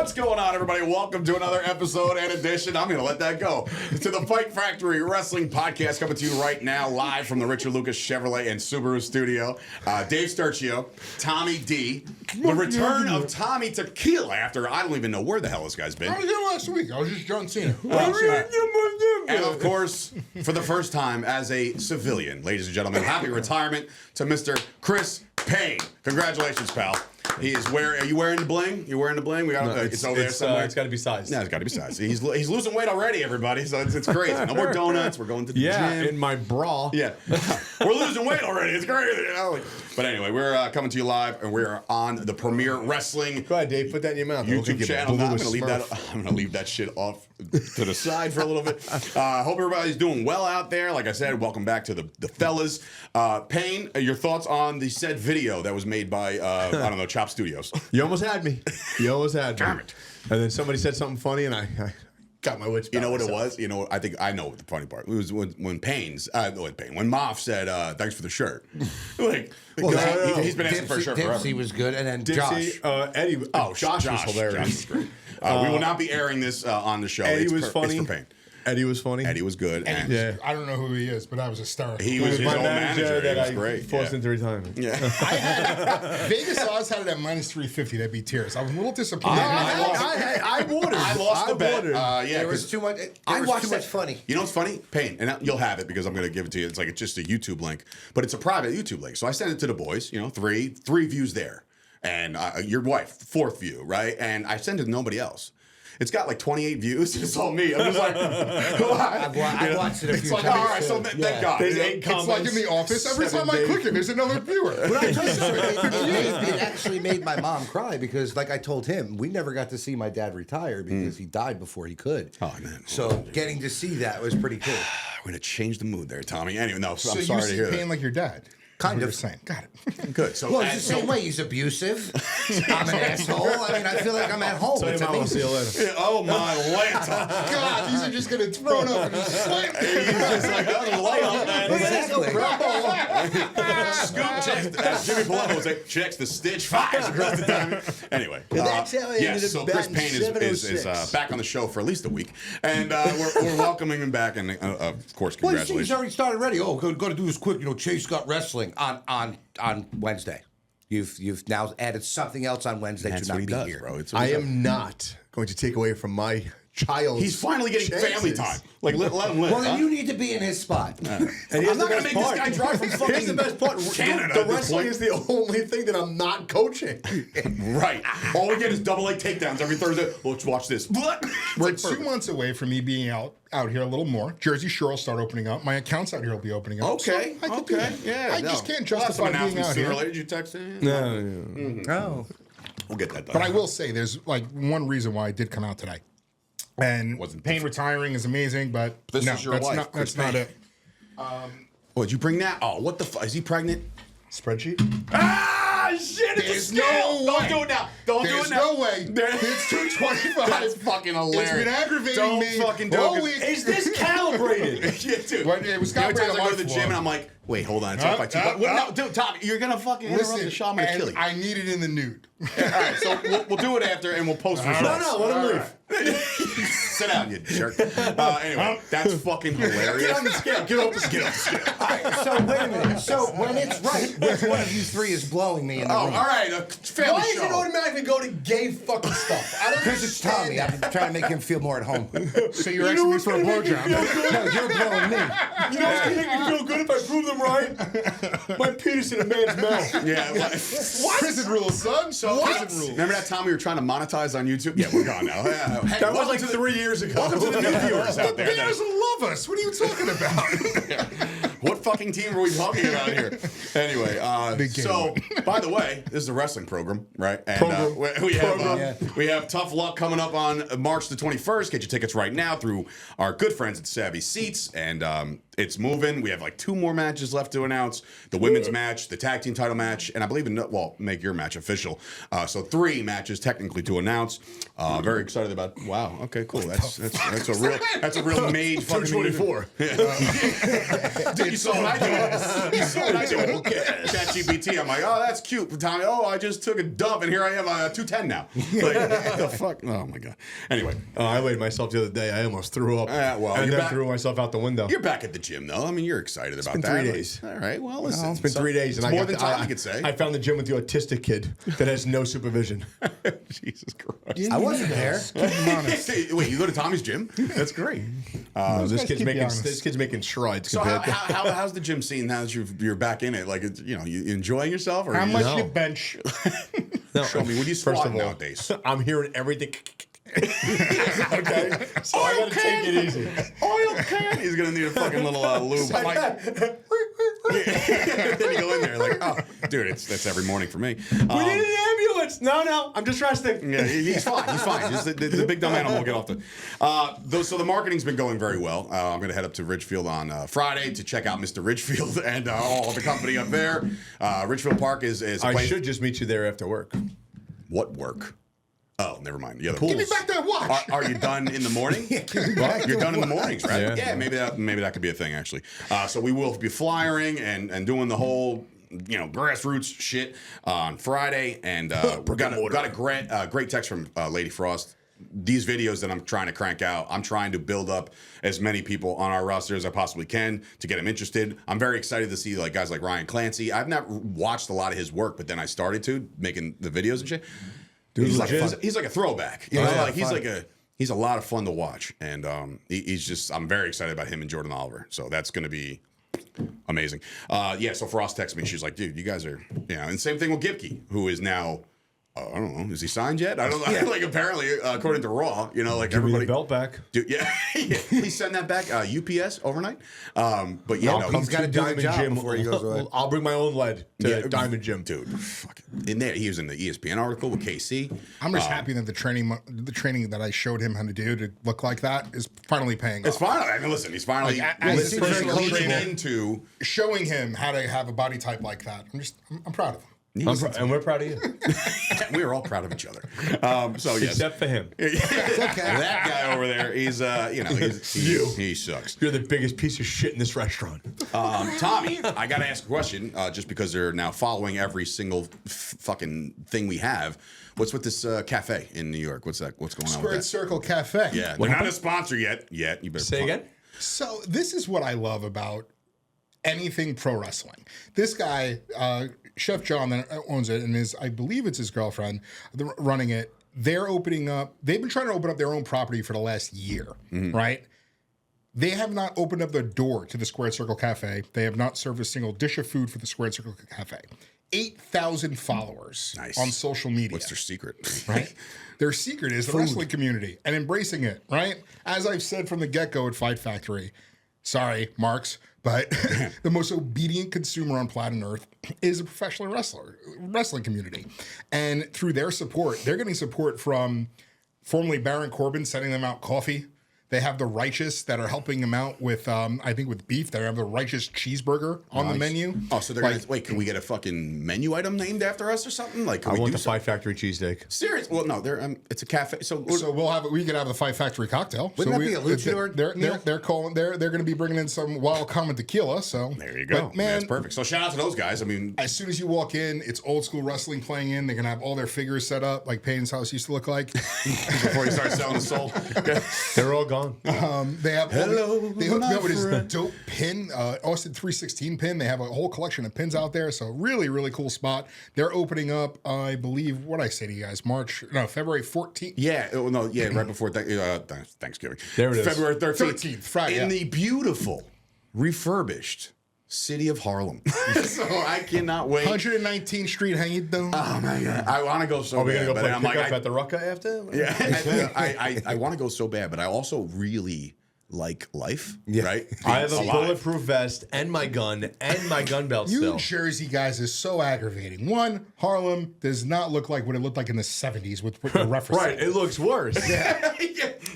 What's going on, everybody? Welcome to another episode and edition. I'm going to let that go. To the Fight Factory Wrestling Podcast, coming to you right now, live from the Richard Lucas Chevrolet and Subaru studio. Dave Sturchio, Tommy D, the return of Tommy Tequila after I don't even know where the hell this guy's been. I was here last week. I was just John Cena. And of course, for the first time as a civilian, ladies and gentlemen, happy retirement to Mr. Chris Payne. Congratulations, pal. He is wearing. Are you wearing the bling? You wearing the bling? We got. No, it's over there somewhere. It's got to be sized. Yeah, it's got to be sized. He's losing weight already, everybody. So it's crazy. No more donuts. We're going to the gym. In my bra. Yeah, we're losing weight already. It's crazy. You know? But anyway, we're coming to you live, and we're on the Premier Wrestling. Go ahead, Dave. Put that in your mouth. YouTube channel. I'm gonna leave that. I'm gonna leave that shit off to the side for a little bit. Hope everybody's doing well out there. Like I said, welcome back to the fellas. Payne, your thoughts on the said video that was made by I don't know, Chop Studios. You almost had me. You almost had me. Damn it. And then somebody said something funny, and I got my wits back. You know what it was? You know, I think I know what the funny part. It was when Moff said, "Thanks for the shirt." He's been asking for a shirt forever. Dipsy was good, and then Dipsy, Josh. Eddie. Josh was hilarious. Josh was great. We will not be airing this on the show. Eddie was funny. It's for Payne. Eddie was funny. Eddie was good. And I don't know who he is, but I was hysterical. He was his my own manager. that He was I great. forced into retirement. Yeah. Vegas odds had it at minus 350. That'd be tears. I was a little disappointed. I watered. I lost the bet. Yeah, There was too much. There was too much funny. You know what's funny? Payne, and you'll have it because I'm going to give it to you. It's just a YouTube link, but it's a private YouTube link. So I sent it to the boys. You know, three views there, and your wife, fourth view, right? And I sent it to nobody else. It's got like 28 views. It's all me. I'm just like, I've watched it a few it's like, times. all right, so thank God. There's 8 It's comments. like in the office. Every time I click it, there's another viewer. But I tell you something, it actually made my mom cry because, like I told him, we never got to see my dad retire because he died before he could. Oh, man. So getting to see that was pretty cool. We're going to change the mood there, Tommy. Anyway, no, So I'm you sorry to see hear Payne that. like your dad. Kind You're of. saying. Got it. Good. So, Well, it's the same way. He's abusive. I'm an asshole. I mean, I feel like I'm at home. Tell It's your mom, I'll see amazing. you later. Oh, my Lanta. God, these are just going to throw it up and just slam it. He's just like, oh, the light on, man. Exactly. Scoop checks, as Jimmy Palumbo would say, checks the stitch, fires across the time. Anyway. That's how I ended yes, up so Chris batting Payne is 706. back on the show for at least a week. And we're welcoming him back. And, of course, Well, congratulations. he's already started already. Oh, got to do this quick. You know, Chase got wrestling on Wednesday. You've now added something else on Wednesday That's to what not he be does, here. bro. It's what I he does. am not going to take away from my child's He's finally getting chances. family time. Like, let him live. Well, then huh? you need to be in his spot. And I'm here's not the going to best make part. this guy drive from fucking Here's the best part. Canada The at this wrestling point. is the only thing that I'm not coaching. Right. All we get is double leg takedowns every Thursday. Let's watch this. We're 2 months away from me being out here a little more. Jersey Shore will start opening up. My accounts out here will be opening up. Okay. So I could do Okay. that. Yeah. I just can't justify We'll have some being announcements out sooner or here. later. Did you text him? No. Oh. We'll get that done. But I will say there's like one reason why I did come out today. And Payne retiring is amazing, but This no, is your that's wife, not Chris that's not Payne. it. Oh, did you bring that? Oh, what the fuck? Is he pregnant? Spreadsheet? Ah, shit, it's There's a scale. no Don't way. do it now. Don't do There's it now. no way. It's 225. That's fucking hilarious. It's been aggravating Don't me fucking do all it. week. Is this calibrated? Yeah, dude. Well, it was The other times calibrated I go on to the my gym floor. and I'm like, wait, hold on. It's off by 2. No, dude, Tommy, you're going to fucking interrupt the Listen, show. I'm going to and kill you. I need it in the nude. All right, so we'll do it after and we'll post results. No, let him leave. Sit down, you jerk. Anyway, that's fucking hilarious. Get on the scale. Get off the scale. All right, so wait a minute. So when it's right, which one of you three is blowing me in the Oh, room? all right. Family Why show. does it automatically go to gay fucking stuff? I don't Because it's Tommy. I'm trying to make him feel more at home. So you're asking me for a blowjob. No, you're blowing me. You know what's going to make me feel good if I prove them right? My penis in a man's mouth. Yeah. What? Prison rules, son. Prison rules. Remember that time we were trying to monetize on YouTube? Yeah, we're gone now. Hey, That was welcome like to the 3 years ago. Welcome to the new viewers out The there. Bears love us. What are you talking about? What fucking team are we talking about here? Anyway, Big game. so by the way, this is a wrestling program, right? And Program. we have Tough Luck coming up on March the 21st. Get your tickets right now through our good friends at Savvy Seats, and it's moving. We have like 2 more matches left to announce: the women's match, the tag team title match, and I believe make your match official. So 3 matches technically to announce. Very excited about. Wow. Okay. Cool. That's a real made fucking 224. Dude, you saw what I do. So what I do. ChatGPT. I'm like, oh, that's cute. Tommy, oh, I just took a dump and here I am 210 now. Like, the fuck? Oh my god. Anyway, I weighed myself the other day. I almost threw up. well, and you're then back. threw myself out the window. You're back at the gym though. I mean, you're excited about been that. 3 days. All right. Well, listen. It's been 3 days, It's and more I than Tommy could say. I found the gym with the autistic kid that has no supervision. Jesus Christ. I wasn't there. Wait, you go to Tommy's gym? That's great. Those This guys kid's keep making you honest. this kid's making strides So compared to. how's the gym scene now that you're back in it? Like, you enjoying yourself? Or How you much just- you bench? No, Show me. When you first squat of all, nowadays? I'm hearing everything. Okay, so I gotta take it easy. Oil can. He's gonna need a fucking little lube. Then you go in there like, oh, dude, that's every morning for me. We need an ambulance. No, I'm just resting. Yeah, he's fine. He's fine. Just the big dumb animal will get off the. So the marketing's been going very well. I'm going to head up to Ridgefield on Friday to check out Mr. Ridgefield and all the company up there. Ridgefield Park is a I place. should just meet you there after work. What work? Oh, never mind. The other Give me back that watch. Are you done in the morning? You're done in the mornings, right? Yeah. Maybe that could be a thing actually. So we will be flyering and doing the whole grassroots shit on Friday, and we got a great text from Lady Frost. These videos that I'm trying to crank out, I'm trying to build up as many people on our roster as I possibly can to get them interested. I'm very excited to see guys like Ryan Clancy. I've not watched a lot of his work, but then I started to making the videos and shit. Dude, he's like a throwback. He's a lot of fun to watch, and I'm very excited about him and Jordan Oliver. So that's going to be amazing. So Frost texted me. She's like, dude, you guys are, and same thing with Gipke, who is now, I don't know, is he signed yet? I don't know. Like apparently, according to Raw, Give everybody. me the belt back. Dude, please send that back. UPS overnight. But He's got to do the job before he goes away. I'll bring my own lead to Diamond Gym. Dude, fuck it. In there, he was in the ESPN article with KC. I'm just happy that the training that I showed him how to do to look like that is finally paying off. It's finally. I mean, listen, he's finally leaning into showing him how to have a body type like that. I'm proud of him. And we're proud of you. We are all proud of each other. Yes. Except for him. That guy over there, he's he sucks. You're the biggest piece of shit in this restaurant. Tommy, I got to ask a question, just because they're now following every single fucking thing we have. What's with this cafe in New York? What's that? What's going on with Squared that? Circle Cafe. Yeah, they're not a sponsor yet. You better Say again? So this is what I love about anything pro wrestling. This guy, Chef John, that owns it, and I believe it's his girlfriend running it. They're opening up. They've been trying to open up their own property for the last year, right? They have not opened up their door to the Squared Circle Cafe. They have not served a single dish of food for the Squared Circle Cafe. 8,000 followers on social media. What's their secret? Right? Their secret is the wrestling community and embracing it, right? As I've said from the get-go at Fight Factory, sorry, Marks, but the most obedient consumer on planet Earth is a professional wrestling community. And through their support, they're getting support from formerly Baron Corbin sending them out coffee. They have the Righteous that are helping them out with, I think, with beef. They have the Righteous cheeseburger on the menu. Oh, so they're gonna wait. Can we get a fucking menu item named after us or something? Like, can I we want do the Fight Factory cheesesteak. Serious? Well, no, it's a cafe. So we could have the Fight Factory cocktail. Wouldn't so that be a luchador? They're going to be bringing in some wild common tequila. So there you go. But, man, that's perfect. So shout out to those guys. I mean, as soon as you walk in, it's old school wrestling playing in. They're going to have all their figures set up like Payne's house used to look like before you start selling the soul. They're all gone. They have they hooked me up with this friend. dope pin, Austin 316 pin. They have a whole collection of pins out there. So really, really cool spot. They're opening up, I believe, what I say to you guys, February 14th. Yeah, right before Thanksgiving. There it is. February 13th, Friday. in the beautiful, refurbished city of Harlem. So I cannot wait. 119th Street, how you doing? Oh my god, I want to go so Are we bad, gonna go but play I'm pickup like, at the Rucka after? yeah, I want to go so bad, but I also really like life, right? I have a Alive. bulletproof vest and my gun belt You still. Jersey guys is so aggravating. One, Harlem does not look like what it looked like in the 70s with the reference. Right, it looks worse. Yeah,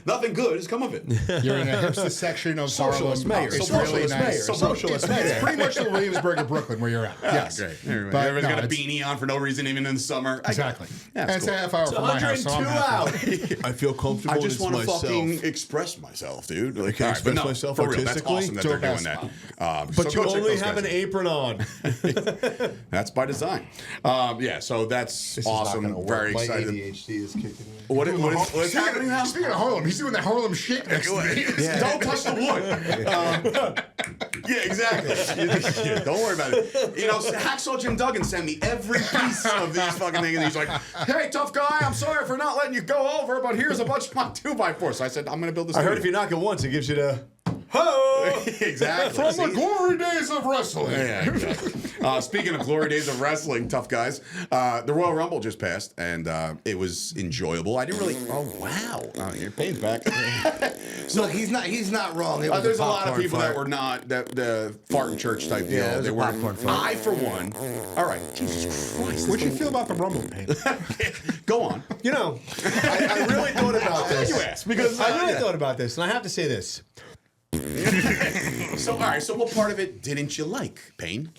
nothing good has come of it. You're in a hipster section of Socialist Harlem. mayor. It's Socialist really mayor. nice. Socialist It's mayor. pretty much the Williamsburg of Brooklyn where you're at. Yes. Great. But Everyone's got a it's- beanie on for no reason, even in the summer. Exactly. Yeah, and it's it's a half hour from my house, so I'm 102 happy. out. I feel comfortable. I just want to fucking express myself, dude. really can't All right, but express no, myself for real, that's artistically. awesome that they're Dope doing ass that. But so you go check only those have guys an out. apron on. That's by design. Yeah, so that's This is not awesome. gonna work. Very My excited. ADHD is kicking in. What's happening now? Speaking of Harlem, he's doing the Harlem shake next to me. Don't touch the wood. Yeah, exactly. Yeah, don't worry about it. You know, Hacksaw Jim Duggan sent me every piece of these fucking things. And he's like, hey, tough guy, I'm sorry for not letting you go over, but here's a bunch of my 2x4s. So I said, I'm going to build this. I heard if you knock it once, it gives you the ho. Exactly. From the See? glory days of wrestling. Yeah, exactly. Speaking of glory days of wrestling, tough guys, the Royal Rumble just passed, and it was enjoyable. I didn't really. Oh wow! Oh, your Payne's back. So he's not wrong. It was There's a lot of popcorn people fart. that were not the fart in church type deal. Yeah, it was they a weren't. popcorn fart. I, for one. All right, Jesus Christ. What'd you feel about the Rumble, Payne? Go on. You know, I really thought about this. You asked because I really thought about this, and I have to say this. So all right. So what part of it didn't you like, Payne?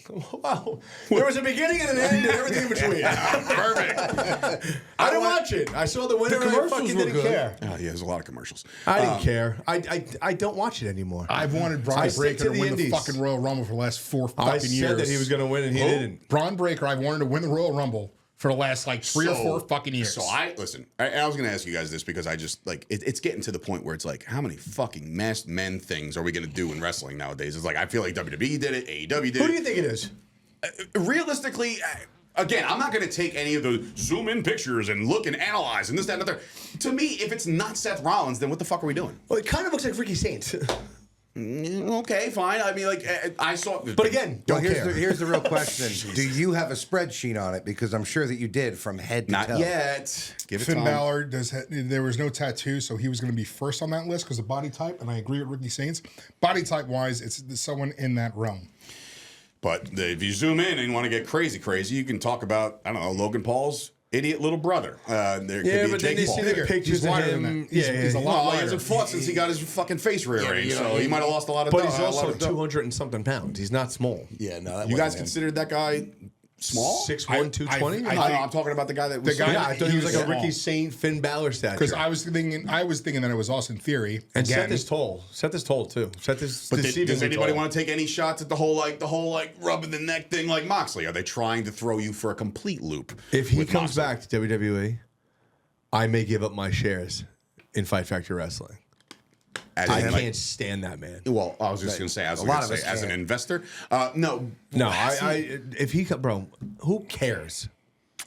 Wow. There was a beginning and an end and everything in between. Perfect. I didn't watch it. I saw the winner and I commercials fucking were didn't good. care. Oh, yeah, there's a lot of commercials. I didn't care. I don't watch it anymore. I've wanted Braun I stick Breaker to to the win the indies. fucking Royal Rumble for the last 4 fucking I years. said that he was going to win and he didn't. Braun Breaker, I've wanted to win the Royal Rumble for the last like 3 or 4 fucking years. So I was going to ask you guys this because I just like it's getting to the point where it's like, how many fucking masked men things are we going to do in wrestling nowadays? It's like I feel like WWE did it, AEW did Who it. do you think it is? Realistically, again, I'm not going to take any of the zoom in pictures and look and analyze and this, that, and the other. To me, if it's not Seth Rollins, then what the fuck are we doing? Well, it kind of looks like Ricky Saints. Okay, fine. I mean, like I saw, But again, Well, don't care. here's the real question. Do you have a spreadsheet on it? Because I'm sure that you did from head to not toe. yet. Give it Finn time. Balor there was no tattoo, so he was going to be first on that list because of body type, and I agree with Ricky Saints. Body type wise, it's someone in that realm. But if you zoom in and you want to get crazy, you can talk about, I don't know, Logan Paul's idiot little brother. There could Yeah, be but Jake then you Paul. see the pictures He's of wider than him. that. He's a lot Well, he lighter. hasn't fought since he got his fucking face rearranged, you know, so he might have lost a lot of But dough, he's a lot also of dough. 200 and something pounds. He's not small. Yeah, no, that You guys wasn't him. considered that guy small? 6'1", I- 220? I- No, I'm talking about the guy that was. The guy- Yeah, I thought he was like a small. Ricky Saint, Finn Balor stature. Because I was thinking that it was Austin Theory. And again. Seth is tall. Seth is tall too. Seth is But deceivingly does anybody tall. want to take any shots at the whole rubbing the neck thing like Moxley? Are they trying to throw you for a complete loop? If he with comes Moxley? back to WWE, I may give up my shares in Fight Factory Wrestling. As I in, like- can't stand that man. Well, I was just going to say, A lot of us as an can't. investor, no. No, if he bro, who cares?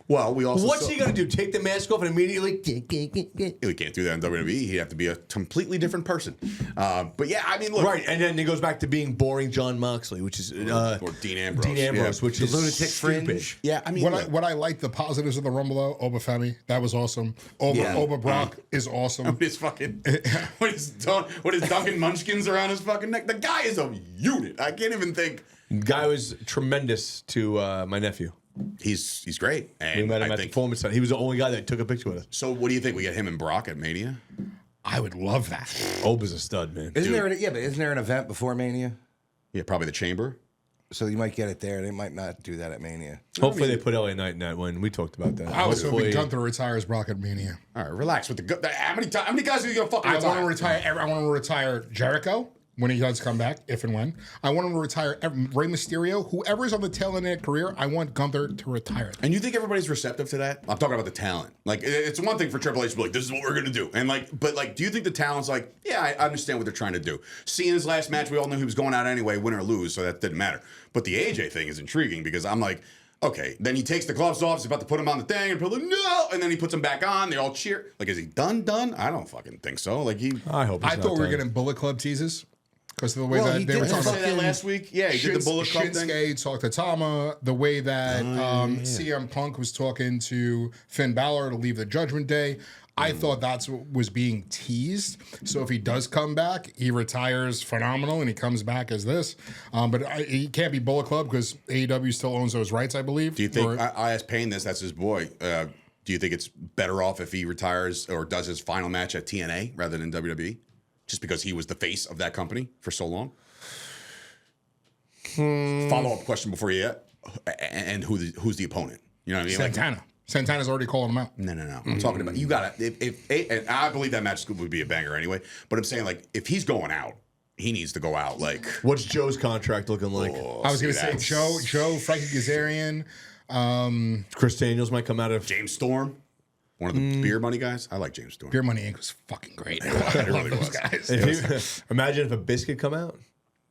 Well, we also. What's he gonna do? Take the mask off and immediately? We can't do that in WWE. He'd have to be a completely different person. But yeah, I mean, look. Right, and then he goes back to being boring John Moxley, which is Or Dean Ambrose. Dean Ambrose, Yeah. which The is lunatic stupid. fringe. Yeah, I mean, What I like the positives of the Rumble though, Oba Femi, that was awesome. Oba Brock is awesome. his fucking what is Duncan Munchkins around his fucking neck? The guy is a unit. I can't even think. Guy was tremendous to my nephew. He's great. And We met him I at the think, Performance Center. He was the only guy that took a picture with us. so what do you think? We get him and Brock at Mania? I would love that. Oba's a stud, man. Isn't there an event before Mania? Yeah, probably the Chamber. So you might get it there. They might not do that at Mania. Hopefully they put LA Knight in that one. We talked about that. I was hoping Hopefully- Gunther retires Brock at Mania. All right, relax with the. How many guys are you gonna fucking I retire? want to retire. I want to retire Jericho when he does come back, if and when. I want him to retire Rey Mysterio. Whoever's on the tail end of their career, I want Gunther to retire. And you think everybody's receptive to that? I'm talking about the talent. Like, it's one thing for Triple H to be like, this is what we're going to do. And, but do you think the talent's like, yeah, I understand what they're trying to do. Seeing his last match, we all knew he was going out anyway, win or lose, so that didn't matter. But the AJ thing is intriguing because I'm like, okay, then he takes the gloves off, he's about to put him on the thing, and people are like, no! And then he puts them back on, they all cheer. Like, is he done? I don't fucking think so. Like, I hope. I thought we were getting Bullet Club teases because of the way Well, he that they were did talking say about that last week? Yeah, he did the Bullet Club thing. Shinsuke talked to Tama, the way that CM Punk was talking to Finn Balor to leave the Judgment Day. I thought that's what was being teased. So if he does come back, he retires phenomenal and he comes back as this. But he can't be Bullet Club because AEW still owns those rights, I believe. Do you think, I asked Payne this, that's his boy. Do you think it's better off if he retires or does his final match at TNA rather than WWE? Just because he was the face of that company for so long? Follow-up question before you and who's the opponent? You know what I mean? Santana. Santana's already calling him out. No. I'm talking about you got to. And I believe that match would be a banger anyway. But I'm saying like if he's going out, he needs to go out like. What's Joe's contract looking like? I was going to say Joe, Frankie Kazarian. Chris Daniels might come out of James Storm, one of the beer money guys. I like James Storm. Beer Money Inc. was fucking great. I love those guys. Imagine if Abyss could come out.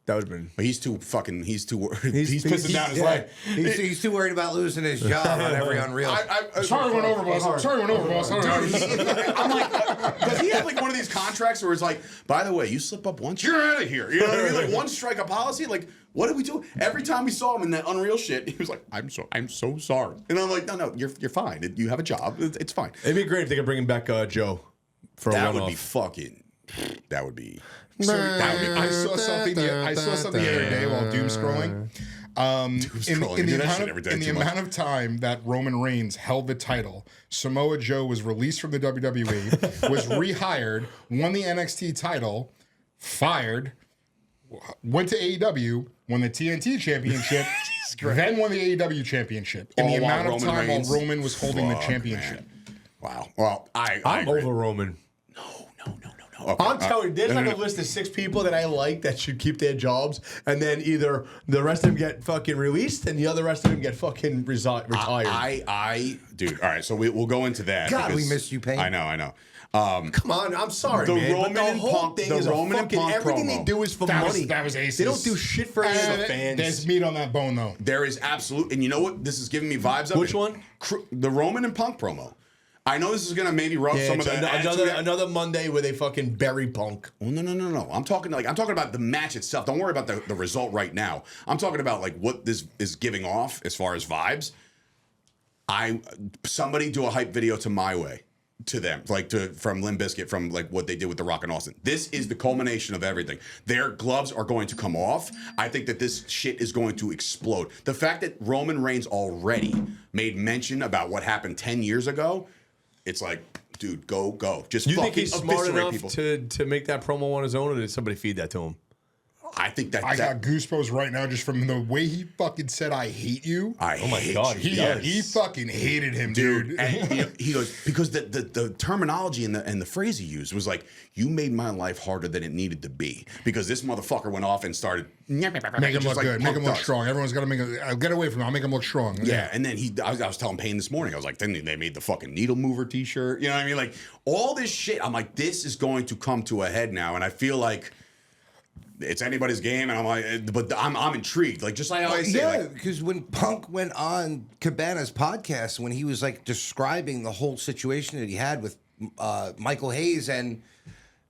That would have been. But he's too pissing down his Yeah. leg. He's too worried about losing his job on every Unreal. Sorry, went over, boss. Sorry, went over, boss. I'm like, does he have like one of these contracts where it's like, by the way, you slip up once, you're out of here. You know what I mean? Like one strike a policy. Like, what did we do? Every time we saw him in that Unreal shit, he was like, I'm so sorry. And I'm like, no, you're fine. You have a job. It's fine. It'd be great if they could bring back Joe for a That one-off. would be fucking. That would be. I saw something the other day while doom scrolling. In the amount of time that Roman Reigns held the title, Samoa Joe was released from the WWE, was rehired, won the NXT title, fired, went to AEW, won the TNT championship, then won the AEW championship. In the amount of time while Roman was holding the championship. Man. Wow. Well, I'm over Roman. No. Okay. I'm telling you, there's like a list of 6 people that I like that should keep their jobs, and then either the rest of them get fucking released, and the other rest of them get fucking retired. Dude. All right, so we'll go into that. God, we missed you, Payne. I know. Come on, I'm sorry, The man. Roman but the and whole Punk- thing the is Roman a and fucking Punk everything promo. they do is for That money. was aces. They don't do shit for any of the fans. There's meat on that bone, though. There is absolute, and you know what? This is giving me vibes of Which it. one? The Roman and Punk promo. I know this is gonna maybe rub some of the another Monday where they fucking bury Punk. Well, no. I'm talking about the match itself. Don't worry about the result right now. I'm talking about like what this is giving off as far as vibes. Somebody do a hype video to My Way. To them, from Limp Bizkit, from like what they did with The Rock and Austin. This is the culmination of everything. Their gloves are going to come off. I think that this shit is going to explode. The fact that Roman Reigns already made mention about what happened 10 years ago, it's like, dude, go. Just You fucking think he's smart eviscerate enough people. to make that promo on his own, or did somebody feed that to him? I think that I got goosebumps right now just from the way he fucking said, "I hate you." Oh my God, He fucking hated him, dude. And he goes, because the terminology and the phrase he used was like, you made my life harder than it needed to be, because this motherfucker went off and started Make him look good, make him look strong. Everyone's got to make him get away from him. I'll make him look strong. Yeah, and then I was telling Payne this morning, I was like, then they made the fucking needle mover t-shirt. You know what I mean? Like all this shit. I'm like, this is going to come to a head now, and I feel like it's anybody's game, and I'm like, but I'm intrigued. Like just like I always say, yeah, because when Punk went on Cabana's podcast, when he was like describing the whole situation that he had with Michael Hayes and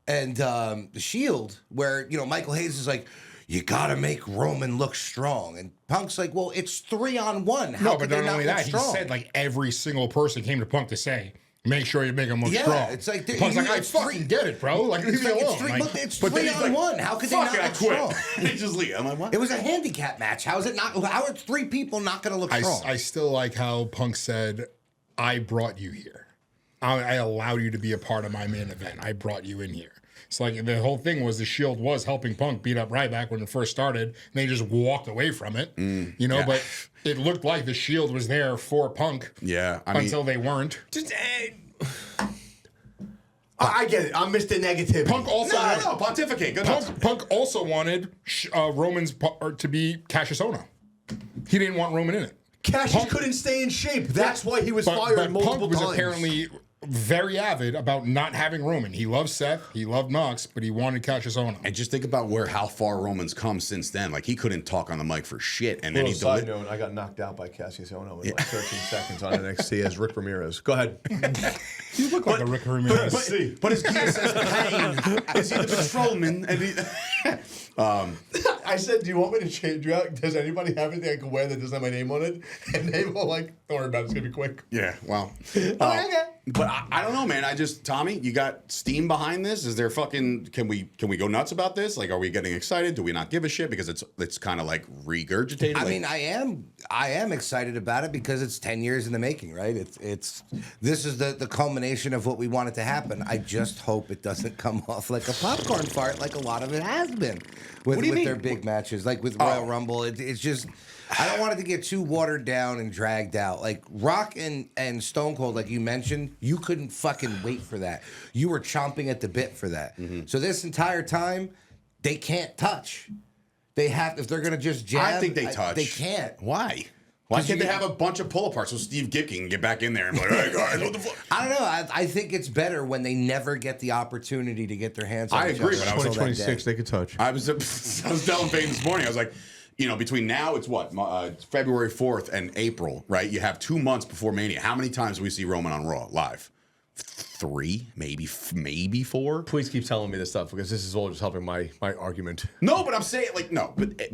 the Shield, where Michael Hayes is like, you got to make Roman look strong, and Punk's like, well, it's 3-on-1. How No, but not only that, he said like every single person came to Punk to say, make sure you make him look strong. It's like Punk's like, I fucking get it, bro. Like, leave me alone. It's 3-on-1. How could they not look strong? They just leave. I'm like, what? It was a handicap match. How is it not? How are 3 people not going to look strong? I still like how Punk said, I brought you here. I allowed you to be a part of my main event. I brought you in here. It's like the whole thing was the Shield was helping Punk beat up Ryback when it first started, and they just walked away from it. But it looked like the Shield was there for Punk. Yeah, until they weren't. I get it. I'm Mr. Negative. Punk also No, pontificate. Good enough. Punk also wanted Roman's to be Cassius Ohno. He didn't want Roman in it. Cassius couldn't stay in shape. That's why he was fired but multiple Punk was times. apparently very avid about not having Roman. He loved Seth, he loved Knox, but he wanted Cassius Ohno. And just think about how far Roman's come since then. Like he couldn't talk on the mic for shit, and then he side note, I got knocked out by Cassius Ohno in like 13 seconds on NXT as Rick Ramirez. Go ahead. You look like a Rick Ramirez. But his gear says Payne. Is he the patrolman? And I said, do you want me to change you out? Does anybody have anything I can wear that doesn't have my name on it? And they were like, don't worry about it. It's going to be quick. yeah, well. Okay. But I don't know, man. Tommy, you got steam behind this? Is there fucking? Can we go nuts about this? Like, are we getting excited? Do we not give a shit because it's kind of like regurgitated? I mean, I am excited about it because it's 10 years in the making, right? This is the culmination of what we want it to happen. I just hope it doesn't come off like a popcorn fart, like a lot of it has been with their big matches, like with Royal Rumble. It's just. I don't want it to get too watered down and dragged out. Like Rock and Stone Cold, like you mentioned, you couldn't fucking wait for that. You were chomping at the bit for that. So this entire time, they can't touch. They have, if they're gonna just jab, I think they touch. They can't. Why? Why can't they have a bunch of pull aparts so Steve Gipke can get back in there and be like, hey guys, what the fuck? I don't know. I think it's better when they never get the opportunity to get their hands on each agree, other but I was until that 2026, day. they could touch. I was telling Payne this morning, I was like, between now, it's what? February 4th and April, right? You have 2 months before Mania. How many times do we see Roman on Raw live? 3, maybe 4. Please keep telling me this stuff because this is all just helping my argument. No, but I'm saying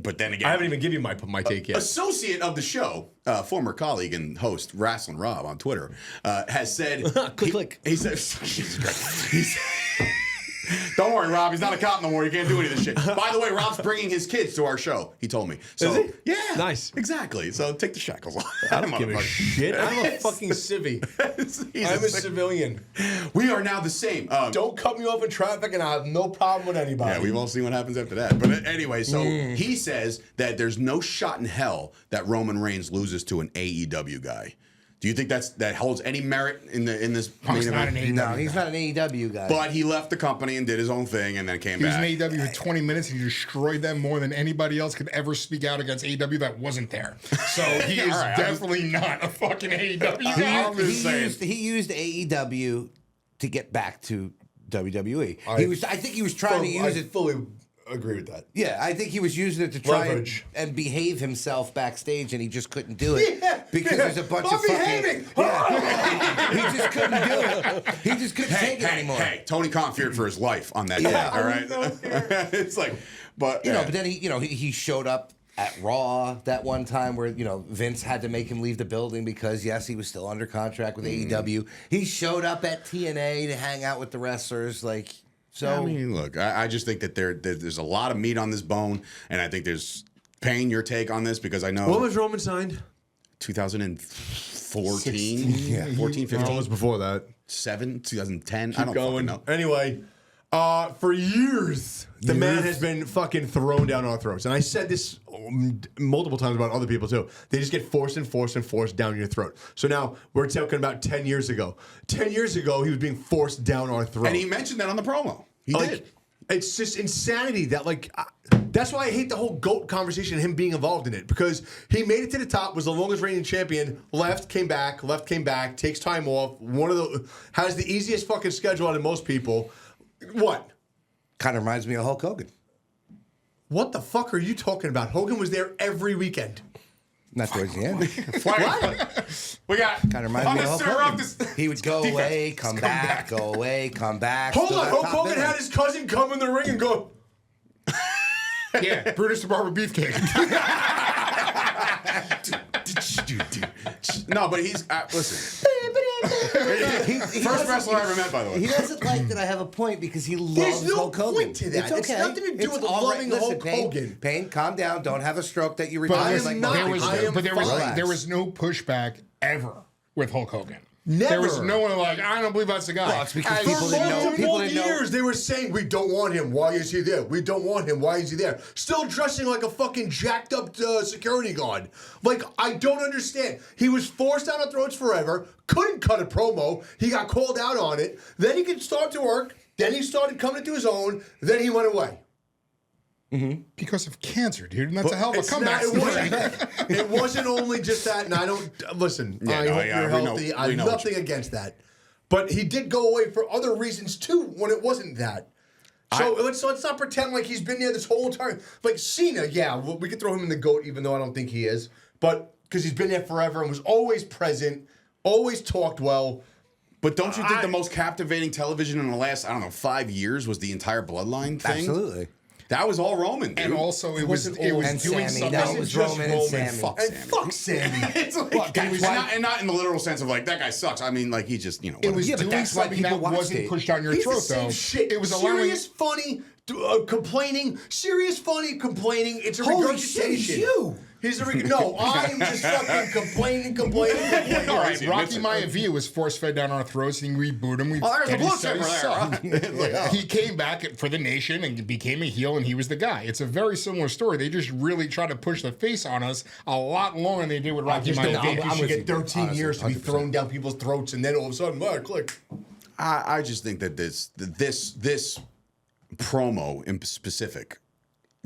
but then again, I haven't even given you my take yet. Associate of the show, former colleague and host Wrestling Rob on Twitter, has said, click. He said, don't worry, Rob. He's not a cop no more. You can't do any of this shit. By the way, Rob's bringing his kids to our show. He told me. So, Is he? Yeah. Nice. Exactly. So take the shackles off. I don't give a shit. I'm a fucking civvy. I'm a civilian. We are now the same. Don't cut me off in traffic, and I have no problem with anybody. Yeah, we've all seen what happens after that. But anyway, so he says that there's no shot in hell that Roman Reigns loses to an AEW guy. Do you think that holds any merit in this Punk's main not event? an AEW No, he's guy. not an AEW guy. But he left the company and did his own thing and then came He was back. in AEW for 20 minutes and he destroyed them more than anybody else could ever speak out against AEW that wasn't there. So he is right, definitely not a fucking AEW guy. I'm just saying. He used AEW to get back to WWE. I think he was trying to use it. Fully agree with that. Yeah, I think he was using it to try Leverage. and behave himself backstage, and he just couldn't do it because there's a bunch I'm of fucking. behaving. Yeah, he just couldn't do it. He just couldn't take it anymore. Hey, Tony Khan feared for his life on that day, all right? It's like, but But then he showed up at Raw that one time where Vince had to make him leave the building because yes, he was still under contract with AEW. He showed up at TNA to hang out with the wrestlers, like. So I mean, look, I just think that there's a lot of meat on this bone, and I think there's Payne, your take on this, because I know When was Roman signed? 2014, 14, 15, No, it was before that. 2010. I Keep don't going. fucking know. Anyway, for years, the man has been fucking thrown down our throats. And I said this multiple times about other people too. They just get forced and forced and forced down your throat. So now we're talking about 10 years ago. 10 years ago, he was being forced down our throat. And he mentioned that on the promo. He did. It's just insanity that that's why I hate the whole GOAT conversation and him being involved in it, because he made it to the top, was the longest reigning champion, left, came back, takes time off, has the easiest fucking schedule out of most people. What? kind of reminds me of Hulk Hogan. What the fuck are you talking about? Hogan was there every weekend. Not towards the end. We got. Kind of reminds me of Hulk Hogan. He would go defense. away, come back, go away, come back. Hold still on, the Hulk top Hogan biller. had his cousin come in the ring and go, Yeah, Brutus the Barber Beefcake. No, but he's listen. He First doesn't- wrestler I ever met, by the way. He doesn't like that I have a point because he loves There's no Hulk Hogan. point to that. It's It's okay. nothing to do It's with all right. loving Listen, Hulk Payne, Hogan. Payne, calm down. Don't have a stroke that you But retire. I am not. there was, I am but fine. there was no pushback ever with Hulk Hogan. Never. There was no one like, I don't believe that's the guy. Well, it's because As- people didn't know. People multiple didn't know. years, they were saying, we don't want him. Why is he there? We don't want him. Why is he there? Still dressing like a fucking jacked up security guard. Like, I don't understand. He was forced down our throats forever, couldn't cut a promo. He got called out on it. Then he could start to work. Then he started coming into his own. Then he went away. Because of cancer, dude. And that's a hell of a It's comeback not- story. it wasn't only just that, and I don't listen. Yeah, I no, hope yeah, you're we know- healthy. I we have know what nothing against that, but he did go away for other reasons too when it wasn't that. So let's not pretend like he's been there this whole time. Like Cena, yeah, we could throw him in the GOAT, even though I don't think he is, but because he's been there forever and was always present, always talked well. But don't you think the most captivating television in the last, 5 years was the entire Bloodline thing? Absolutely. That was all Roman, dude. And also, it was And doing Sammy. something. No, it was just Roman and Sammy. Fuck And Sammy. fuck Sammy. It's like, that's why- and not in the literal sense of like, that guy sucks. I mean, like, he just, It whatever. was Yeah, but doing that's why something people that watched wasn't it. pushed down your He's throat, the same though. shit. It was allowing. serious, funny, complaining. Serious, funny, complaining. It's a Holy shit, regurgitation. it's you. He's a no. I'm just fucking complaining. All right, Easy, Rocky admits it. Maivia was force-fed down our throats, and we booed him. there's a and he blue said chipper he there, sucked. huh? He came back for the nation and became a heel, and he was the guy. It's a very similar story. They just really try to push the face on us a lot longer than they did with I Rocky just don't think Maivia. you should get 13 honestly, years to be 100%. thrown down people's throats, and then all of a sudden, click. I just think that this promo in specific,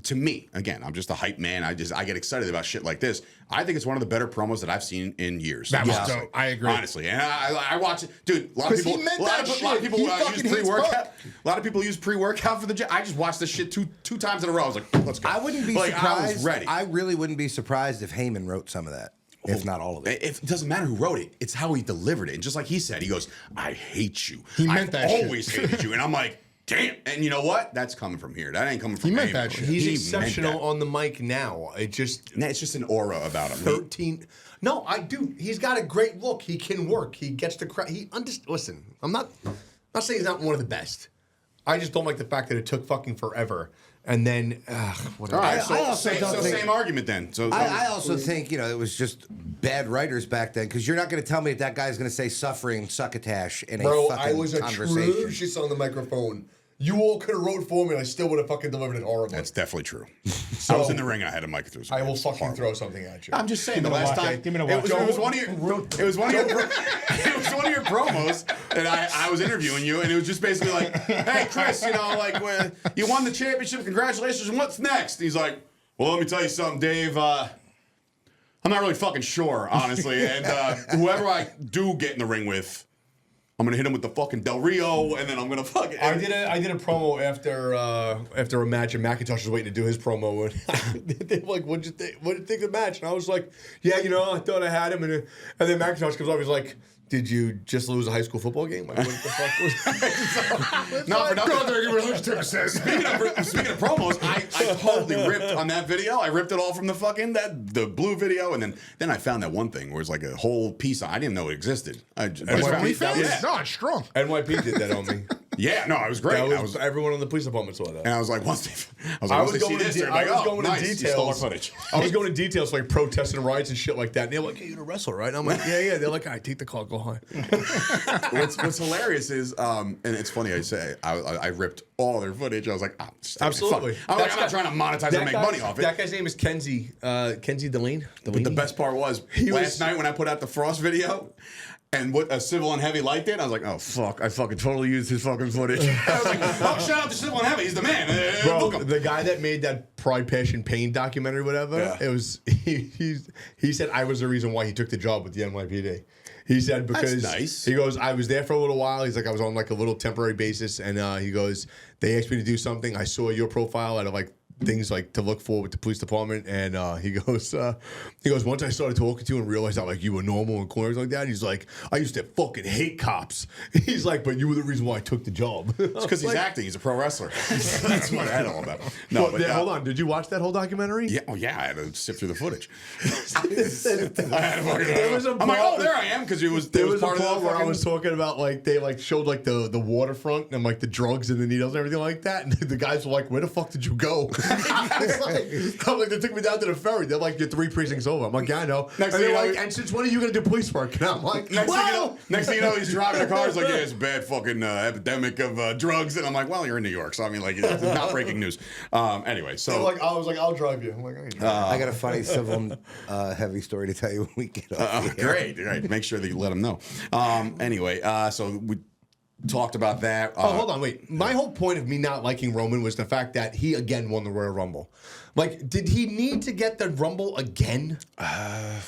to me, again, I'm just a hype man. I get excited about shit like this. I think it's one of the better promos that I've seen in years. That was Honestly. dope. I agree. Honestly, and I watch it, dude. A lot of 'Cause people, he meant a lot that of, shit. a lot of people He use fucking hits pre-workout. butt. A lot of people use pre-workout for the gym. I just watched this shit two times in a row. I was like, let's go. I wouldn't be like, surprised. I was ready. I really wouldn't be surprised if Heyman wrote some of that, if not all of it. It doesn't matter who wrote it. It's how he delivered it. And just like he said, he goes, I hate you. He meant I've that shit. always hated you. And I'm like, damn. And you know what? That's coming from here. That ain't coming from He meant Heyman. that shit. He's He exceptional meant that. on the mic now. It's It's just an aura about him. 13. No, I do. He's got a great look. He can work. He gets the crowd. Listen, I'm not saying he's not one of the best. I just don't like the fact that it took fucking forever. And then, whatever. All right, I also don't think- same argument then. So I also think, it was just bad writers back then, because you're not going to tell me that guy's going to say suffering succotash in a Bro, fucking I was conversation. atrocious on the microphone. You all could have wrote for me, and I still would have fucking delivered it horribly. that's definitely true. I was in the ring and I had a mic through. I will fucking throw something at you. I'm just saying. The me the last watch. time Give me the it watch. was one of your it was one of your promos that I was interviewing you, and it was just basically like, hey Chris, you won the championship, congratulations, and what's next? And he's like, well, let me tell you something, Dave. I'm not really fucking sure, honestly, and whoever I do get in the ring with, I'm gonna hit him with the fucking Del Rio, and then I'm gonna fucking. I did a promo after a match, and McIntosh was waiting to do his promo, and they were like, "What'd you think? What did you think of the match?" And I was like, "Yeah, I thought I had him." And then McIntosh comes up, he's like, "Did you just lose a high school football game? Like, what the fuck was that?" Not for nothing. Speaking Speaking of promos, I totally ripped on that video. I ripped it all from the fucking the blue video, and then I found that one thing where it's like a whole piece. I didn't know it existed. I just found it. Yeah. No, it's strong. NYPD did that on me. Yeah, no, it was great. That was everyone in the police department saw that. And I was like, once they see this, they're I like, was oh, going nice, to you stole our details. footage. I was going to details like protesting and riots and shit like that. And they're like, "Hey, you're gonna wrestle, right?" And I'm like, "Yeah." They're like, "All right, take the call, go home." What's hilarious is, and it's funny I say, I ripped all their footage. I was like, Absolutely. I'm not trying to monetize and make money off it. That guy's name is Kenzie Delaney. But the best part was last night when I put out the Frost video. And what a Civil and Heavy liked it, I was like, oh fuck, I fucking totally used his fucking footage. I was like, oh, shout out to Civil and Heavy, he's the man. Bro, Book him. the guy that made that Pride, Passion, Payne documentary, whatever, Yeah. it was he said I was the reason why he took the job with the NYPD. He said because nice. He goes, I was there for a little while. He's like, I was on like a little temporary basis, and he goes, they asked me to do something. I saw your profile out of like things like to look for with the police department, and he goes, once I started talking to you and realized that like you were normal and cool and everything like that, he's like, I used to fucking hate cops. He's like, but you were the reason why I took the job. It's because he's acting. He's a pro wrestler. That's what I had all about. No, but hold on. Did you watch that whole documentary? Yeah, I had to sift through the footage. There was a I'm like, oh, there I am, because it was part of part the where I fucking- was talking about like they like showed like the waterfront and like the drugs and the needles and everything like that, and the guys were like, "Where the fuck did you go?" I'm like, they took me down to the ferry. They're like, "You're 3 precincts over." I'm like, "Yeah, I know." Next and thing they're you know- like, "And since when are you gonna do police work?" And I'm like, Next "Well." thing you know, he's driving a car. He's like, yeah, it's a bad fucking epidemic of drugs. And I'm like, well, you're in New York. So, I mean, like, it's not breaking news. Anyway, so. I was like, "I'll drive you." I'm like, I got a funny Civil and Heavy story to tell you when we get off. the air. Great. Make sure that you let them know. Anyway, so we talked about that. Oh, hold on, wait. My whole point of me not liking Roman was the fact that he again won the Royal Rumble. Like, did he need to get the Rumble again?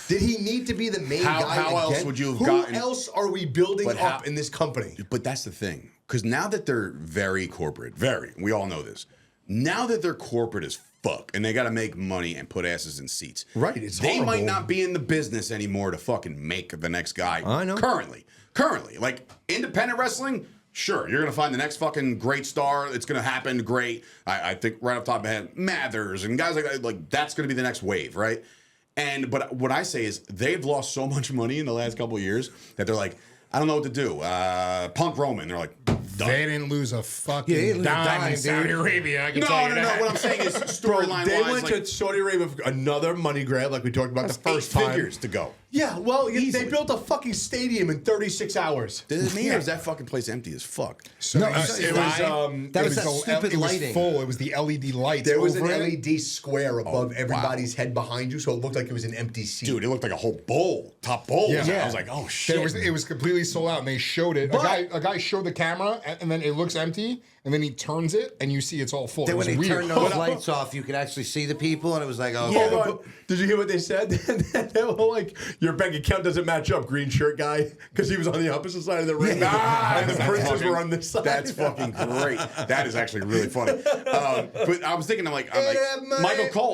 Did he need to be the main guy how again? else would you have Who gotten- else are we building But up how- in this company? But that's the thing. Because now that they're very corporate, we all know this. Now that they're corporate as fuck and they got to make money and put asses in seats. Right, it's They might horrible. not be in the business anymore to fucking make the next guy. I know. Currently. Like, independent wrestling, sure, you're going to find the next fucking great star. It's going to happen. Great. I think right off the top of my head, Mathers and guys like that, like that's going to be the next wave, right? But what I say is they've lost so much money in the last couple of years that they're like, I don't know what to do. Punk Roman. They're like, They didn't lose a fucking Yeah, they didn't lose a dime dime, in Saudi dude. Arabia. I can No, tell you no, that. no. What I'm saying is Bro, storyline they wise, went to Saudi Arabia for another money grab, like we talked about the first time. figures to go. Yeah, well, they Easily. built a fucking stadium in 36 hours. Does it mean or is that fucking place empty as fuck? So No, it was, it was that stupid it was lighting. full. It was the LED lights. There was an over it. LED square above everybody's head behind you, so it looked like it was an empty seat. Dude, it looked like a whole bowl, top bowl. Yeah. I was like, oh shit. It was completely sold out, and they showed it. A guy showed the camera, and then it looks empty, and then he turns it, and you see it's all full. Then It was when they weird. turned those lights off, you could actually see the people, and it was like, oh, Hold okay. on. Did you hear what they said? They were like, your bank account doesn't match up, green shirt guy, because he was on the opposite side of the ring. And the That's princes fucking- were on this side. That's fucking great. That is actually really funny. But I was thinking, I'm like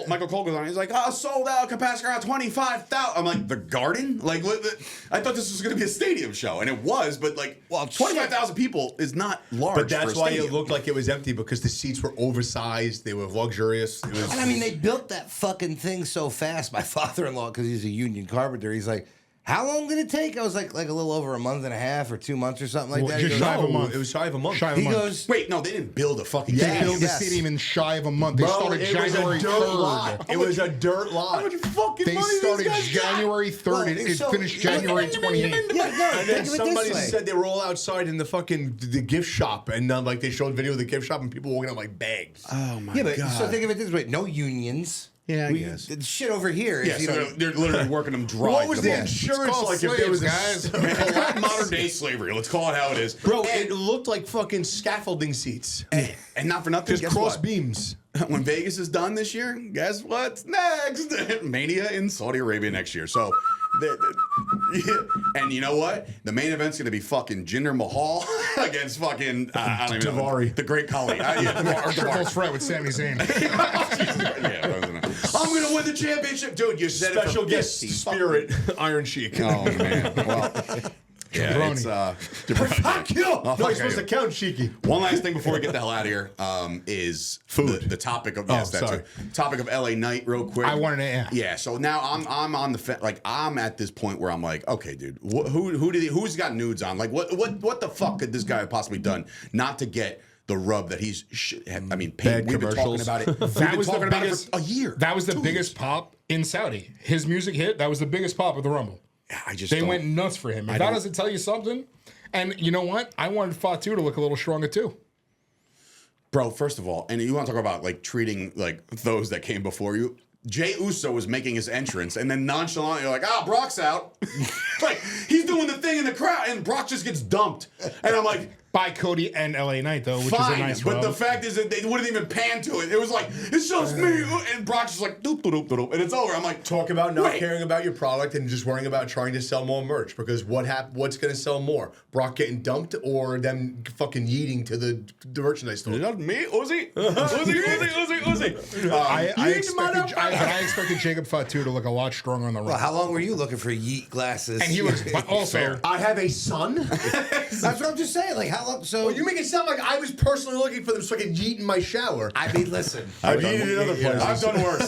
Michael Cole goes on. He's like, sold out, capacity around 25,000. I'm like, the Garden? Like, what? I thought this was going to be a stadium show, and it was, but like, 25,000 people is not large. But that's for a why stadium. it looked like it was empty, because the seats were oversized. They were luxurious. It was, And I mean, they built that fucking thing so fast. My father-in-law, because he's a union carpenter, he's like, how long did it take? I was like a little over a month and a half or 2 months or something like Well, that. He just goes, shy of a no, month. it was shy of a month. Shy of a he month. goes, Wait, no, they didn't build a fucking They stadium. built the Yes. stadium in shy of a month. They Bro, started it was January a dirt 3rd. lot. It was a dirt lot. Fucking They money started these guys got? January 3rd. Well, it so- finished January 28th. Yeah, no, And think then of it somebody this way. said they were all outside in the fucking the gift shop, and like they showed video of the gift shop, and people walking out like bags. Oh my Yeah, but god. so think of it this way: no unions. Yeah, I guess. The shit over here. Yeah, Is, you so know, they're literally working them dry. What was to the bone. insurance called like if there was slaves, a guys. Modern day slavery. Let's call it how it is. Bro, it looked like fucking scaffolding seats. And not for nothing, Just guess cross what? beams. When Vegas is done this year, guess what's next? Mania in Saudi Arabia next year. So, and you know what? The main event's going to be fucking Jinder Mahal against fucking I don't even know, Davari. the Great Khali. Yeah, Triple threat with Sami Zayn. I'm going to win the championship, dude. You said Special it for guest 50 spirit, Iron Sheik. Oh man. Well, yeah, Jabroni. it's Fuck you! No, fuck you're supposed you. to count Sheiky. One last thing before we get the hell out of here is Food. The topic of sorry. topic of LA Knight real quick. I wanted to, yeah. So now I'm on the like I'm at this point where I'm like, okay, dude, who's got nudes on? Like what the fuck could this guy have possibly done not to get the rub that he's? I mean, Bad we've been talking commercials. about it. We've That been was the talking about biggest. it for a year. That was the 2 biggest years. pop in Saudi. His music hit. That was the biggest pop of the Rumble. I just They don't- went nuts for him. If that don't- doesn't tell you something, and you know what? I wanted Fatu to look a little stronger too. Bro, first of all, and you want to talk about like treating like those that came before you. Jey Uso was making his entrance, and then nonchalantly you're like, Brock's out. Like he's doing the thing in the crowd, and Brock just gets dumped. And I'm like, By Cody and LA Knight though, which fine, is a nice but rub. the fact is that they wouldn't even pan to it. It was like, it's just me, and Brock's just like, doop, doop, doop, doop, and it's over. I'm like, Talk about not Wait. caring about your product and just worrying about trying to sell more merch. Because what's going to sell more? Brock getting dumped or them fucking yeeting to the merchandise store? Is that me, Uzi? Uzi. I expected Jacob Fatu to look a lot stronger on the well, run. how long were you looking for yeet glasses? And he looks but also. I have a son. That's what I'm just saying. Like how long? So You make it sound like I was personally looking for them so I could yeet in my shower. I mean, listen. I've yeeted in other places. I've done worse.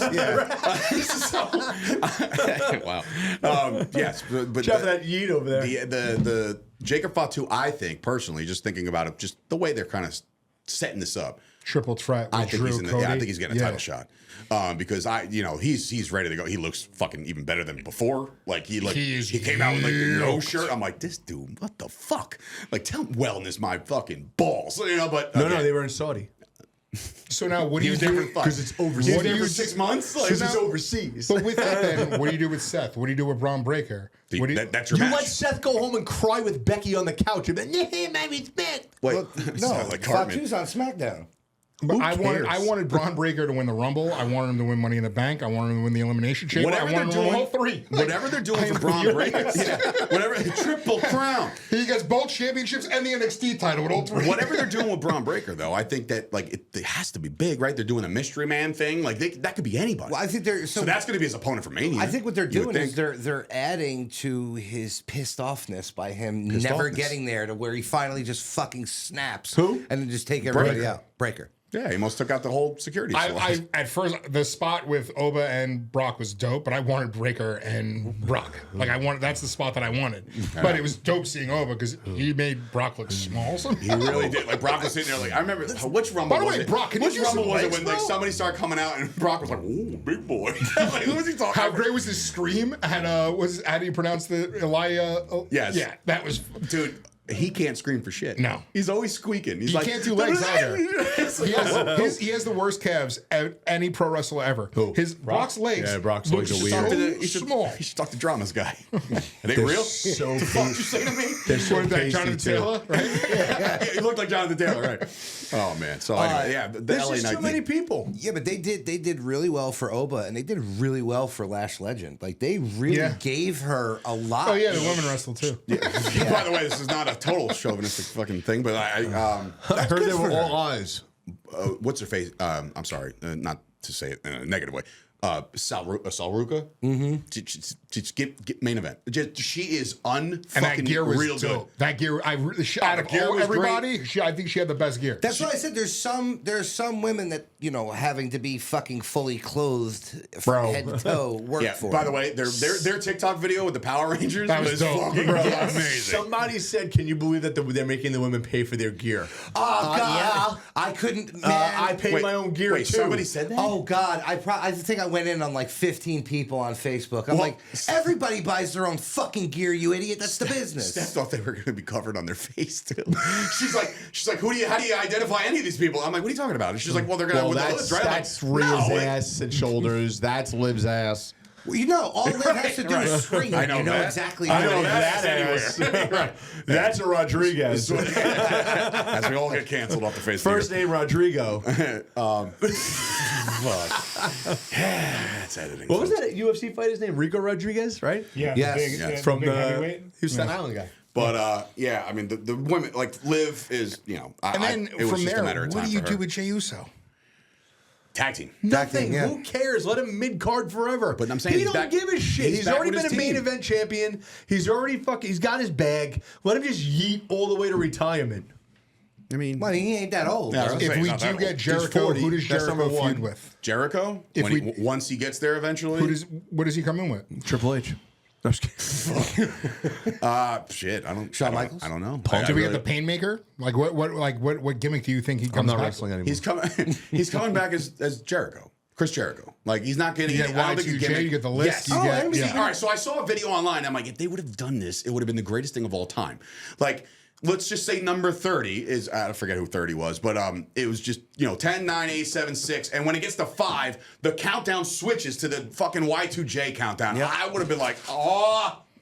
Wow. Yes, but Check that yeet over there. the Jacob Fatu, I think personally, just thinking about it, just the way they're kind of setting this up. Triple threat with I think Drew, he's Cody. I think he's getting a title shot because he's ready to go. He looks fucking even better than before. Like he came out with like the no yoked. shirt. I'm like, this dude, what the fuck? Like tell wellness my fucking balls, But No, okay. they were in Saudi. So now, what do He you was do? there for Because it's overseas. What do there you for 6 months. Like, Because now- it's overseas. But with that, then, what do you do with Seth? What do you do with Braun Breaker? What do you, that's your You match. let Seth go home and cry with Becky on the couch and then, my respect. Wait, No, sound like Cartman. Fatu's on SmackDown. but I cares? wanted Braun Breaker to win the Rumble. I wanted him to win Money in the Bank. I wanted him to win the Elimination Chamber. Whatever I they're wanted him to win doing, all three. whatever they're doing for Braun Breaker, whatever triple crown. He gets both championships and the NXT title with all three. Whatever they're doing with Braun Breaker, though, I think that like it has to be big, right? They're doing a mystery man thing, like that could be anybody. Well, I think they're so that's going to be his opponent for Mania. I think what they're you would doing is think. they're adding to his pissed offness by him Pissed never offness. getting there to where he finally just fucking snaps. Who? And then just take everybody Breaker. out. Breaker. Yeah, he almost took out the whole security squad. At first, the spot with Oba and Brock was dope, but I wanted Breaker and Brock. Like that's the spot that I wanted. But it was dope seeing Oba because he made Brock look small. He really did. Like Brock was sitting there, like I remember which Rumble By the was way, it? Brock, can you which use Rumble some was it legs, when like bro? somebody started coming out and Brock was like, "Ooh, big boy." Like, who was he talking? How great was his scream? And how do you pronounce the Elia? Yes. Yeah, that was. Dude, he can't scream for shit. No. He's always squeaking. He's He like, can't do legs either. He has the worst calves of any pro wrestler ever. Who? Brock's legs. Yeah, Brock's look legs are so weird. small. He should talk to Dramas guy. It ain't real. So The fuck you say to me? They're so What is that, pasty, Jonathan too. Taylor? Right? Yeah, he looked like Jonathan Taylor, right? Oh man. So anyway, yeah, the There's LA just night too many thing. people. Yeah, but they did really well for Oba, and they did really well for Lash Legend. Like they really Yeah. gave her a lot. Oh yeah, the women wrestle too. By the way, this is not a total chauvinistic fucking thing, but I I heard they were for her. all eyes. what's her face? I'm sorry, not to say it in a negative way. Salruka. Mm-hmm. Just get main event. She is And that unfucking gear was real dope. good. That gear, out of gear all, was everybody, I think she had the best gear. That's what I said. There's some women that having to be fucking fully clothed from Bro. head to toe work Yeah. for. By them. the way, their TikTok video with the Power Rangers That was was dope. fucking Bro, amazing. Somebody said, "Can you believe that they're making the women pay for their gear?" Oh God, yeah. I couldn't. Man, I paid my own gear Wait, too. somebody said that? Oh God, I think I went in on like 15 people on Facebook. I'm Well, like, everybody buys their own fucking gear, you idiot. That's the business. Steph thought they were going to be covered on their face too. She's like, how do you identify any of these people? I'm like, what are you talking about? And she's like, well, they're going to Well, with the hood, right? that's I'm like, Rhea's no, ass and shoulders. That's Liv's ass. Well, all Liv has to do Right. is scream. I know you know that. exactly. I who know it is. that. Anywhere. Right. That's a Rodriguez. As we all get canceled off the face. First name Rodrigo. Fuck. That's editing. What was that UFC fighter's name? Rico Rodriguez, right? Yeah, Yes. big, Yes. From big the heavyweight. he was Staten Island guy. But yeah, I mean the women like Liv is And then it was from just there, a matter of what time do you for do her. with Jey Uso? Tag team? Nothing. yeah. Who cares? Let him mid card forever. But I'm saying he he's don't back- give a shit. he's He's back already with been a his main team. event champion. He's already he's got his bag. Let him just yeet all the way to retirement. I mean, Well, he ain't that old. Yeah, bro. Say If he's we not do that get old. Jericho, 40. who does That's number Jericho one. feud with? Jericho. If When once he gets there eventually. What does he come in with? Triple H. No, I'm just kidding. Shit, I don't. Shawn I don't- Michaels? I don't know. Do we really- get the Painmaker? Like what gimmick do you think he comes I'm not back wrestling with? anymore. He's coming. He's coming back as Jericho, Chris Jericho. Like he's not getting. You get I don't think he's Y2J, getting- you get the list, Yes. you get- let me see. yeah. All right. So I saw a video online. I'm like, if they would have done this, it would have been the greatest thing of all time. Like. Let's just say number 30 is, I forget who 30 was, but it was just, 10, 9, 8, 7, 6. And when it gets to 5, the countdown switches to the fucking Y2J countdown. Yeah. I would have been like,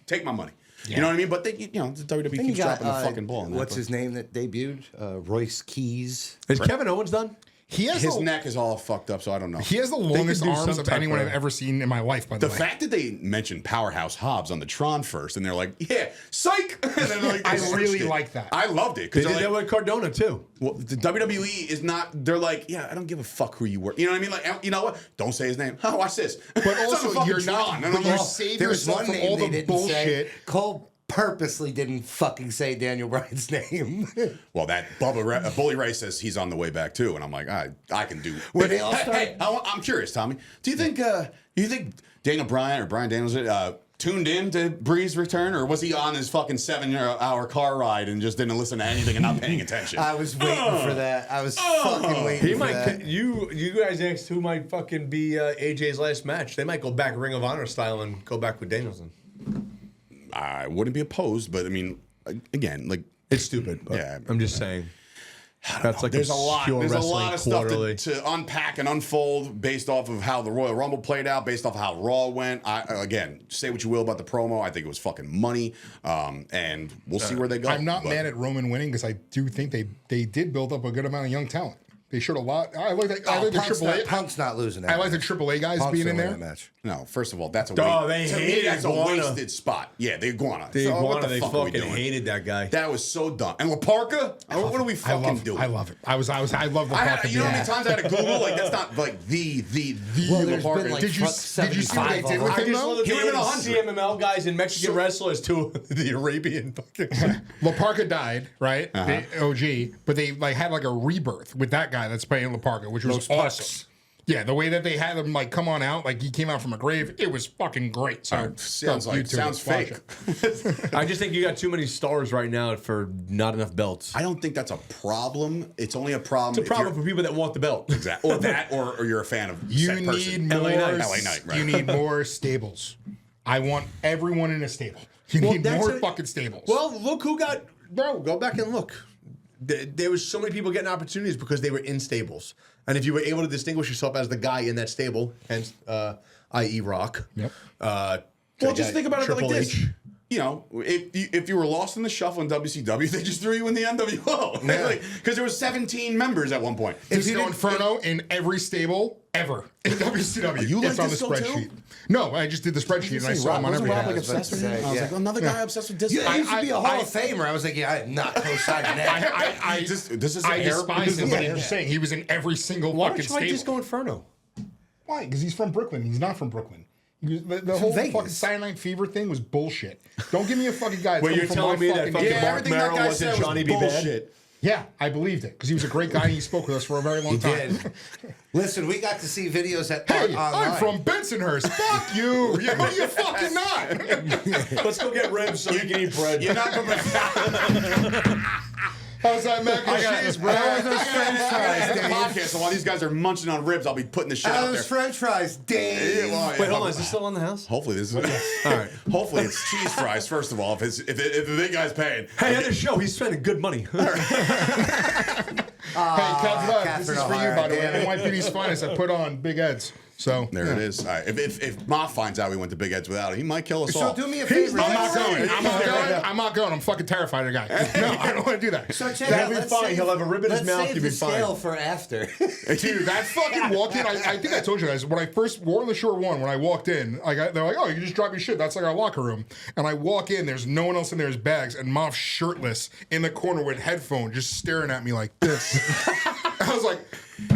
take my money. You know what I mean? But, the WWE Then keeps you got, dropping the fucking ball. In that, what's but his name that debuted? Royce Keys. Is Kevin Owens done? He has His the, neck is all fucked up, so I don't know. He has the longest do arms some of type anyone of- I've ever seen in my life. By the The way, fact that they mentioned Powerhouse Hobbs on the Tron first, and they're like, yeah, psych! And then like, I they switched really it. like that. I loved it. They Because did that with Cardona too. well, the WWE is not, they're like, yeah, I don't give a fuck who you were. You know what I mean? Like, you know what? Don't say his name. Oh, watch this. but It's on the also fucking you're not. Tron. And But I'm you like, save There's yourself one from name all they the didn't bullshit. say. Cole purposely didn't fucking say Daniel Bryan's name. well, that Bully Ray says he's on the way back too, and I'm like, I can do. When they all started- Hey, I'm curious, Tommy. Do you think Daniel Bryan or Brian Daniels tuned in to Bree's return, or was he on his fucking 7-hour car ride and just didn't listen to anything and not paying attention? I was waiting for that. I was fucking waiting He for might. that. You guys asked who might fucking be AJ's last match. They might go back Ring of Honor style and go back with Danielson. I wouldn't be opposed, but I mean, again, like It's stupid. But Yeah. I'm just saying. That's like there's a lot. Pure There's a Wrestling lot of stuff Quarterly. to unpack and unfold based off of how the Royal Rumble played out, based off of how Raw went. Again, say what you will about the promo. I think it was fucking money, and we'll see where they go. I'm not But- mad at Roman winning because I do think they did build up a good amount of young talent. They showed a lot. I like the Punk's not losing that. I like the match. AAA guys Punk's being in gonna there. win that match. No, first of all, that's a Oh, waste. they To me, hated that's a Iguana. wasted spot. Yeah, the iguana. The So what Iguana, they fuck are we fucking doing? hated that guy. That was so dumb. And LaParca? What are we fucking doing? I love it. I love the fucking. You know how many times I had to Google? Like, that's not like the Well, there's LaParca. been like Did you see what they 75 did of with them. him? I just love that He they would've been hated 100. CMML guys and Mexican wrestlers to the Arabian fucking. LaParca died, right? The OG, but they like had like a rebirth with that guy. guy that's playing La Parka, which was awesome. Yeah, the way that they had him like come on out, like he came out from a grave, it was fucking great. So sounds fake. I just think you got too many stars right now for not enough belts. I don't think that's a problem. It's only a problem. It's a problem for people that want the belt. Exactly. Or that, or you're a fan of you said person. need more LA Knight, right. You need more stables. I want everyone in a stable. You need more fucking stables. Well, look who got. Bro, go back and look. There was so many people getting opportunities because they were in stables. And if you were able to distinguish yourself as the guy in that stable, hence, i.e. Rock. Yep. Well, just think about it like this. You know, if you were lost in the shuffle in WCW, they just threw you in the NWO. Because there was 17 members at one point. Disco Inferno in every stable ever in WCW. You it's like on the Disco spreadsheet. too? No, I just did the spreadsheet and I saw him on every Rob ad. like obsessed with him? I was like, another guy obsessed with Disco. Yeah, he used to be a Hall of Famer. I was like, yeah, I'm not co-signing that. I despise him, but I'm just saying he was in every single fucking Why stable. Disco Inferno? Why? Because he's from Brooklyn. He's not from Brooklyn. The whole Vegas. fucking cyanide fever thing was bullshit. Don't give me a fucking guy. Well, you're telling me that fucking Mark everything that Merrill guy wasn't said was Johnny B. Bad? bullshit. Yeah, I believed it because he was a great guy and he spoke with us for a very long He time. did. Listen, we got to see videos at Hey, online. I'm from Bensonhurst. Fuck you. You know you're fucking not. Let's go get ribs so you can eat bread. You're not coming. How's that mac and cheese, bro? How are those French fries, Dave? Podcast. So while these guys are munching on ribs, I'll be putting the shit How out are there. those French fries, Dave? Wait, hold on. Is this still on the house? Hopefully this is. All right. Hopefully it's cheese fries. First of all, if the big guy's paying. Hey, at the show, he's spending good money. Hey, Catherine, this is for you, O'Hara, by the way. damn it. NYPD's finest. I put on Big Ed's. So There it is. All right. If Moff finds out we went to Big Ed's without it, he might kill us So all. do me a favor. I'm not going. Let's- I'm not going. I'm not going. I'm fucking terrified of the guy. No, I don't want to do that. So check That'll out, be let's fine. save- He'll have a rib in his let's mouth. save You'll be the fine. scale for after. Dude, that fucking walk in. I think I told you guys when I first War on the Shore 1. When I walked in, they're like, "Oh, you can just drop your shit. That's like our locker room." And I walk in. There's no one else in there. There's bags, and Moff shirtless in the corner with headphones, just staring at me like this. I was like,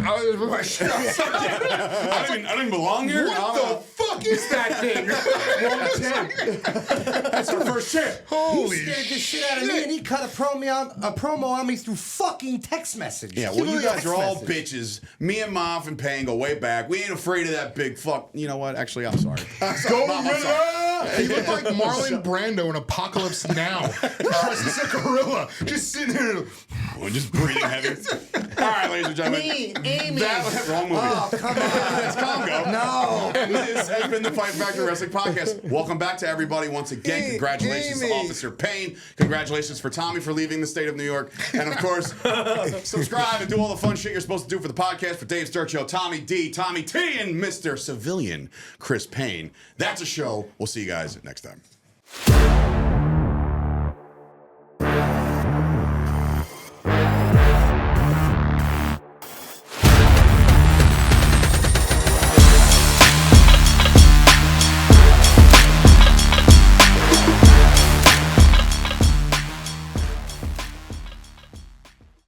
I was with my shit outside. I don't even belong here. What the fuck is that thing? 110. That's our first tip. Holy He scared the shit out of me, shit. and he cut a promo on me through fucking text message. Yeah, well, you guys are all bitches. Me and Moff and Payne go way back. We ain't afraid of that big fuck. You know what? Actually, I'm sorry. Go Moff, I'm sorry. He looked like Marlon Brando in Apocalypse Now. Dressed as a gorilla, just sitting there. We're just breathing heavy. All right, ladies and gentlemen. Amy. Wrong movie. Oh, come on. That's Congo. No. And this has been the Fight Factory Wrestling Podcast. Welcome back to everybody once again. Congratulations to Officer Payne. Congratulations for Tommy for leaving the state of New York. And of course, subscribe and do all the fun shit you're supposed to do for the podcast for Dave Sturchio, Tommy D, Tommy T, and Mr. Civilian Chris Payne. That's a show. We'll see you guys next time.